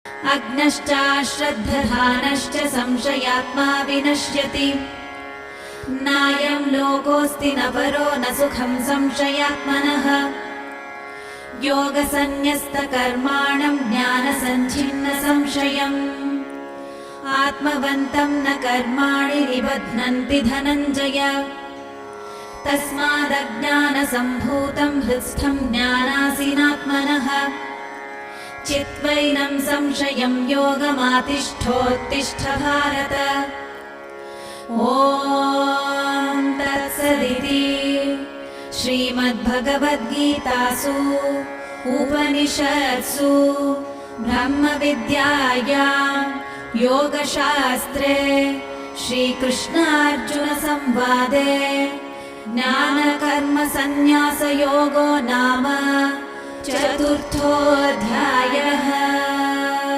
अग्नश्चाश्रद्धधानश्च संशयात्मा विनश्यति। नायं लोकोऽस्ति न परो न सुखं संशयात्मनः। योगसन्न्यस्तकर्माणं ज्ञानसञ्छिन्न संशयम्। आत्मवन्तं न कर्माणि निबध्नन्ति धनञ्जय। तस्मादज्ञानसम्भूतं हृत्स्थं ज्ञानासीनात्मनः। चित्वैनं संशयं योगमातिष्ठोत्तिष्ठ भारत। ॐ तत्सदिति श्रीमद्भगवद्गीतासु उपनिषत्सु ब्रह्मविद्यायां योगशास्त्रे श्रीकृष्णार्जुनसंवादे ज्ञानकर्मसन्न्यासयोगो नाम चतुर्थोऽध्यायः।